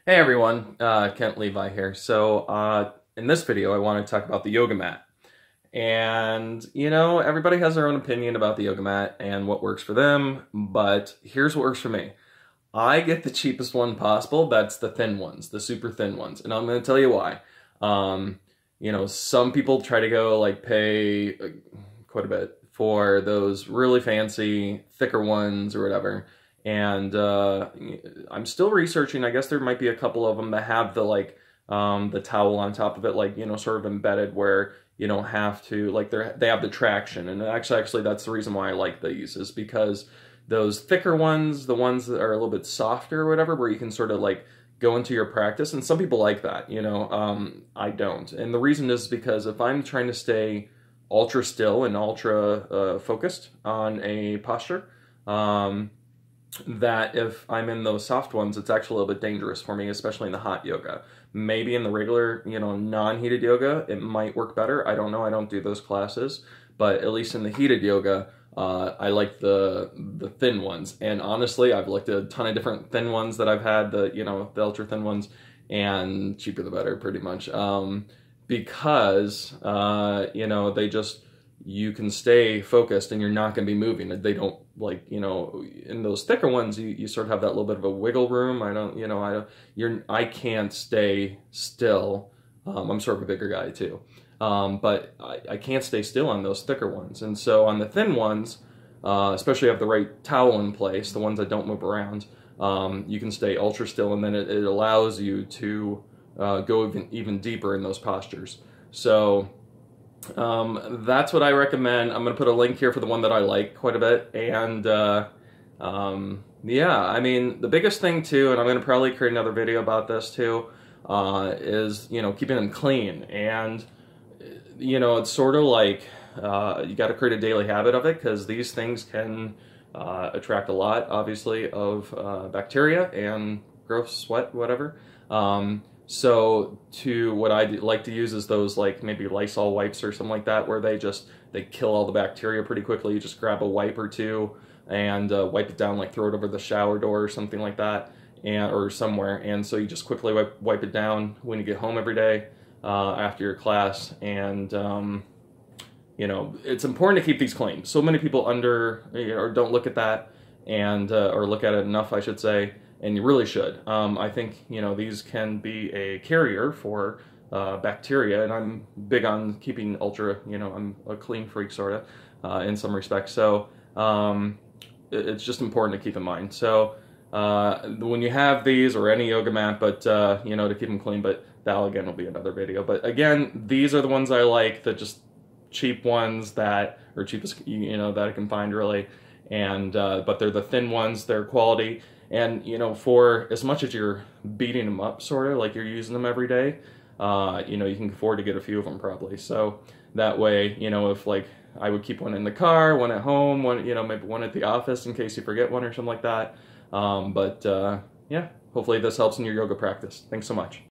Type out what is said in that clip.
Hey everyone, Kent Levi here. In this video, I want to talk about the yoga mat. And, everybody has their own opinion about the yoga mat and what works for them, but here's what works for me. I get the cheapest one possible. That's the thin ones, the super thin ones. And I'm going to tell you why. Some people try to go pay quite a bit for those really fancy, thicker ones or whatever. And I'm still researching. I guess there might be a couple of them that have the towel on top of it, sort of embedded where you don't have to, they have the traction. And actually, that's the reason why I like these, is because those thicker ones, the ones that are a little bit softer or whatever, where you can sort of go into your practice. And some people like that, I don't. And the reason is because if I'm trying to stay ultra still and ultra focused on a posture, that if I'm in those soft ones, it's actually a little bit dangerous for me, especially in the hot yoga. Maybe in the regular, non-heated yoga, it might work better. I don't know. I don't do those classes. But at least in the heated yoga, I like the thin ones. And honestly, I've looked at a ton of different thin ones that I've had, the ultra thin ones, and cheaper the better, pretty much. Because, they just, you can stay focused and you're not going to be moving. They don't in those thicker ones, you sort of have that little bit of a wiggle room. I can't stay still. I'm sort of a bigger guy too. But I can't stay still on those thicker ones. And so on the thin ones, especially have the right towel in place, the ones that don't move around, you can stay ultra still, and then it allows you to go even deeper in those postures. So that's what I recommend. I'm going to put a link here for the one that I like quite a bit. And yeah, I mean, the biggest thing too, and I'm going to probably create another video about this too, is, keeping them clean. And, it's sort of you got to create a daily habit of it, because these things can attract a lot, obviously, of bacteria and gross sweat, whatever. So what I like to use is those maybe Lysol wipes or something like that, where they kill all the bacteria pretty quickly. You just grab a wipe or two and wipe it down, throw it over the shower door or something like that, or somewhere. And so you just quickly wipe it down when you get home every day after your class. And it's important to keep these clean. So many people or don't look at that, and or look at it enough, I should say. And you really should. I think, these can be a carrier for bacteria, and I'm big on keeping ultra, I'm a clean freak, sort of, in some respects. So it's just important to keep in mind. So when you have these, or any yoga mat, but, to keep them clean, but that, again, will be another video. But again, these are the ones I like, the just cheap ones that, or cheapest, that I can find, really. And but they're the thin ones, they're quality. And, for as much as you're beating them up, sort of, you're using them every day, you can afford to get a few of them, probably. So that way, if, I would keep one in the car, one at home, one, maybe one at the office in case you forget one or something like that. Yeah, hopefully this helps in your yoga practice. Thanks so much.